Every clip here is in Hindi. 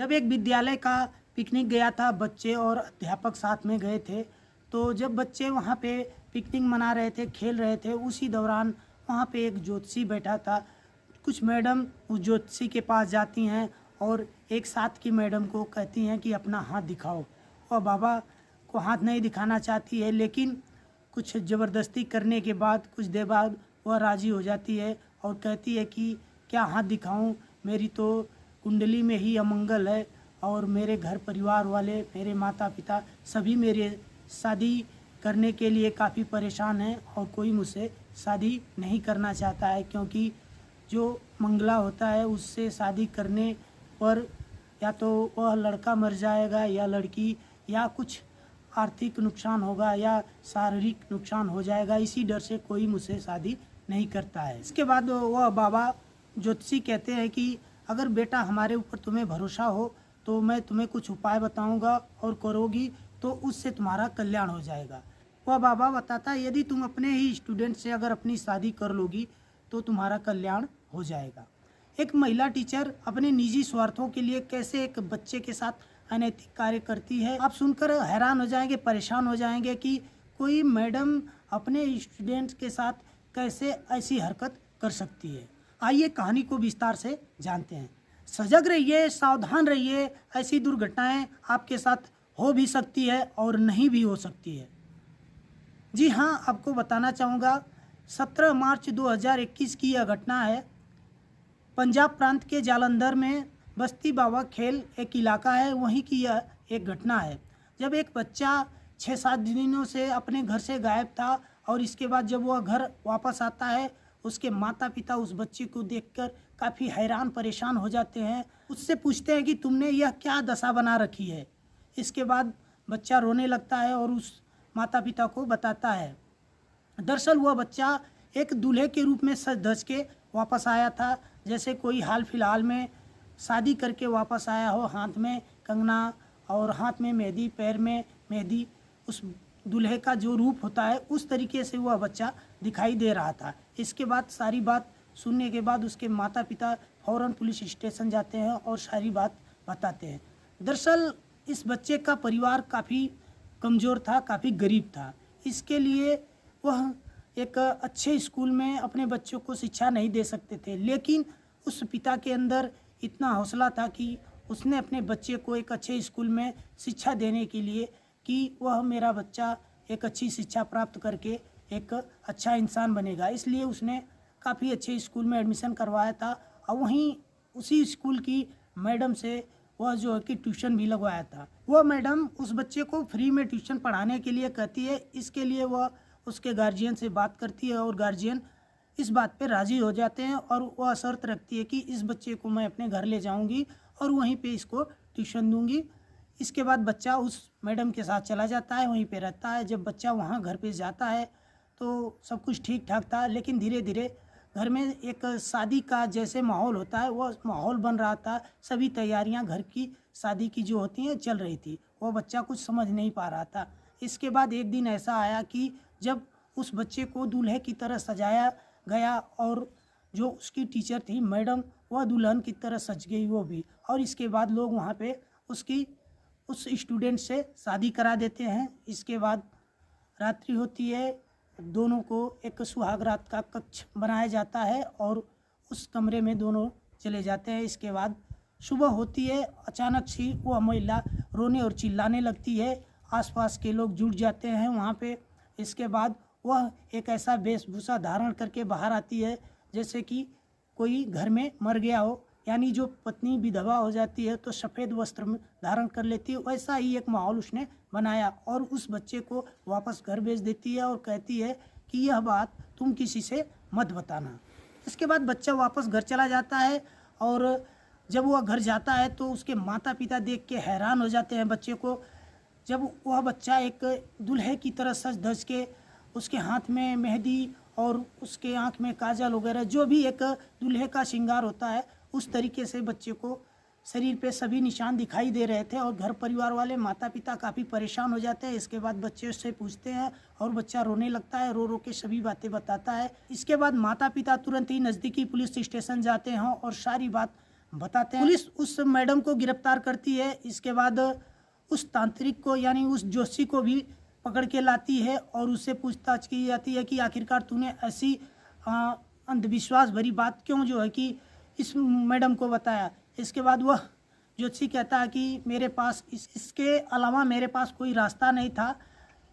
जब एक विद्यालय का पिकनिक गया था, बच्चे और अध्यापक साथ में गए थे। तो जब बच्चे वहाँ पे पिकनिक मना रहे थे, खेल रहे थे, उसी दौरान वहाँ पे एक ज्योतिषी बैठा था। कुछ मैडम उस ज्योतिषी के पास जाती हैं और एक साथ की मैडम को कहती हैं कि अपना हाथ दिखाओ। और बाबा को हाथ नहीं दिखाना चाहती है, लेकिन कुछ ज़बरदस्ती करने के बाद कुछ देर बाद वह राज़ी हो जाती है और कहती है कि क्या हाथ दिखाऊं, मेरी तो कुंडली में ही अमंगल है और मेरे घर परिवार वाले, मेरे माता पिता सभी मेरे शादी करने के लिए काफ़ी परेशान हैं और कोई मुझसे शादी नहीं करना चाहता है, क्योंकि जो मंगला होता है उससे शादी करने पर या तो वह लड़का मर जाएगा या लड़की, या कुछ आर्थिक नुकसान होगा या शारीरिक नुकसान हो जाएगा। इसी डर से कोई मुझसे शादी नहीं करता है। इसके बाद वह बाबा ज्योतिषी कहते हैं कि अगर बेटा हमारे ऊपर तुम्हें भरोसा हो तो मैं तुम्हें कुछ उपाय बताऊंगा और करोगी तो उससे तुम्हारा कल्याण हो जाएगा। वह बाबा बताता है यदि तुम अपने ही स्टूडेंट से अगर अपनी शादी कर लोगी तो तुम्हारा कल्याण हो जाएगा। एक महिला टीचर अपने निजी स्वार्थों के लिए कैसे एक बच्चे के साथ अनैतिक कार्य करती है, आप सुनकर हैरान हो जाएंगे, परेशान हो जाएंगे कि कोई मैडम अपने स्टूडेंट्स के साथ कैसे ऐसी हरकत कर सकती है। आइए कहानी को विस्तार से जानते हैं। सजग रहिए, सावधान रहिए, ऐसी दुर्घटनाएं आपके साथ हो भी सकती है और नहीं भी हो सकती है। जी हाँ, आपको बताना चाहूँगा 17 मार्च 2021 की यह घटना है। पंजाब प्रांत के जालंधर में बस्ती बाबा खेल एक इलाका है, वहीं की यह एक घटना है। जब एक बच्चा 6-7 दिनों से अपने घर से गायब था और इसके बाद जब वह घर वापस आता है, उसके माता पिता उस बच्चे को देखकर काफ़ी हैरान परेशान हो जाते हैं। उससे पूछते हैं कि तुमने यह क्या दशा बना रखी है। इसके बाद बच्चा रोने लगता है और उस माता पिता को बताता है। दरअसल वह बच्चा एक दूल्हे के रूप में सज धज के वापस आया था, जैसे कोई हाल फिलहाल में शादी करके वापस आया हो, हाथ में कंगना और हाथ में मेहंदी, पैर में मेहंदी, उस दूल्हे का जो रूप होता है उस तरीके से वह बच्चा दिखाई दे रहा था। इसके बाद सारी बात सुनने के बाद उसके माता पिता फौरन पुलिस स्टेशन जाते हैं और सारी बात बताते हैं। दरअसल इस बच्चे का परिवार काफ़ी कमज़ोर था, काफ़ी गरीब था। इसके लिए वह एक अच्छे स्कूल में अपने बच्चों को शिक्षा नहीं दे सकते थे, लेकिन उस पिता के अंदर इतना हौसला था कि उसने अपने बच्चे को एक अच्छे स्कूल में शिक्षा देने के लिए कि वह मेरा बच्चा एक अच्छी शिक्षा प्राप्त करके एक अच्छा इंसान बनेगा, इसलिए उसने काफ़ी अच्छे स्कूल में एडमिशन करवाया था। और वहीं उसी स्कूल की मैडम से वह जो है कि ट्यूशन भी लगवाया था। वह मैडम उस बच्चे को फ्री में ट्यूशन पढ़ाने के लिए कहती है। इसके लिए वह उसके गार्जियन से बात करती है और गार्जियन इस बात पे राज़ी हो जाते हैं और वह शर्त रखती है कि इस बच्चे को मैं अपने घर ले जाऊंगी और वहीं पे इसको ट्यूशन दूंगी। इसके बाद बच्चा उस मैडम के साथ चला जाता है, वहीं पे रहता है। जब बच्चा वहाँ घर पे जाता है तो सब कुछ ठीक ठाक था, लेकिन धीरे धीरे घर में एक शादी का जैसे माहौल होता है वह माहौल बन रहा था। सभी तैयारियां घर की शादी की जो होती हैं चल रही थी। वह बच्चा कुछ समझ नहीं पा रहा था। इसके बाद एक दिन ऐसा आया कि जब उस बच्चे को दूल्हे की तरह सजाया गया और जो उसकी टीचर थी मैडम, वह दुल्हन की तरह सज गई वो भी। और इसके बाद लोग वहाँ पे उस स्टूडेंट से शादी करा देते हैं। इसके बाद रात्रि होती है, दोनों को एक सुहाग रात का कक्ष बनाया जाता है और उस कमरे में दोनों चले जाते हैं। इसके बाद सुबह होती है, अचानक से वह महिला रोने और चिल्लाने लगती है। आसपास के लोग जुट जाते हैं वहाँ पे। इसके बाद वह एक ऐसा वेशभूषा धारण करके बाहर आती है जैसे कि कोई घर में मर गया हो, यानी जो पत्नी विधवा हो जाती है तो सफ़ेद वस्त्र में धारण कर लेती है। वैसा ही एक माहौल उसने बनाया और उस बच्चे को वापस घर भेज देती है और कहती है कि यह बात तुम किसी से मत बताना। इसके बाद बच्चा वापस घर चला जाता है और जब वह घर जाता है तो उसके माता पिता देख के हैरान हो जाते हैं बच्चे को। जब वह बच्चा एक दूल्हे की तरह सज धज के, उसके हाथ में मेहंदी और उसके आँख में काजल वगैरह जो भी एक दूल्हे का श्रृंगार होता है, उस तरीके से बच्चे को शरीर पे सभी निशान दिखाई दे रहे थे और घर परिवार वाले माता पिता काफ़ी परेशान हो जाते हैं। इसके बाद बच्चे उससे पूछते हैं और बच्चा रोने लगता है, रो रो के सभी बातें बताता है। इसके बाद माता पिता तुरंत ही नज़दीकी पुलिस स्टेशन जाते हैं और सारी बात बताते हैं। पुलिस उस मैडम को गिरफ्तार करती है। इसके बाद उस तांत्रिक को यानी उस जोशी को भी पकड़ के लाती है और उससे पूछताछ की जाती है कि आखिरकार तूने ऐसी अंधविश्वास भरी बात क्यों जो है कि इस मैडम को बताया। इसके बाद वह ज्योतिषी कहता है कि मेरे पास इसके अलावा मेरे पास कोई रास्ता नहीं था।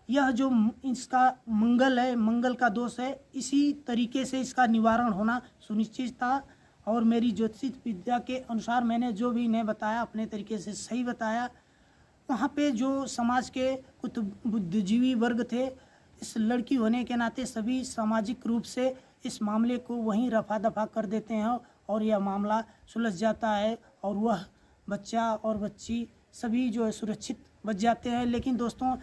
यह जो इसका मंगल है, मंगल का दोष है, इसी तरीके से इसका निवारण होना सुनिश्चित था और मेरी ज्योतिष विद्या के अनुसार मैंने जो भी इन्हें बताया अपने तरीके से सही बताया। वहाँ पे जो समाज के कुछ बुद्धिजीवी वर्ग थे, इस लड़की होने के नाते सभी सामाजिक रूप से इस मामले को वहीं रफा दफा कर देते हैं और यह मामला सुलझ जाता है और वह बच्चा और बच्ची सभी जो है सुरक्षित बच जाते हैं। लेकिन दोस्तों,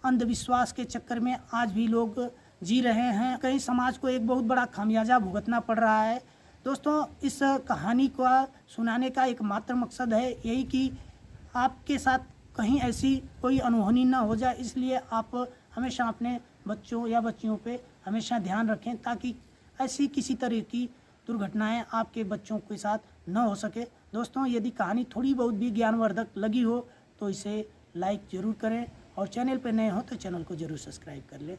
अंधविश्वास के चक्कर में आज भी लोग जी रहे हैं। कहीं समाज को एक बहुत बड़ा खामियाजा भुगतना पड़ रहा है। दोस्तों, इस कहानी को सुनाने का एकमात्र मकसद है यही कि आपके साथ कहीं ऐसी कोई अनहोनी ना हो जाए, इसलिए आप हमेशा अपने बच्चों या बच्चियों पे हमेशा ध्यान रखें ताकि ऐसी किसी तरह की दुर्घटनाएं आपके बच्चों के साथ न हो सके। दोस्तों, यदि कहानी थोड़ी बहुत भी ज्ञानवर्धक लगी हो तो इसे लाइक ज़रूर करें और चैनल पर नए हो तो चैनल को ज़रूर सब्सक्राइब कर लें।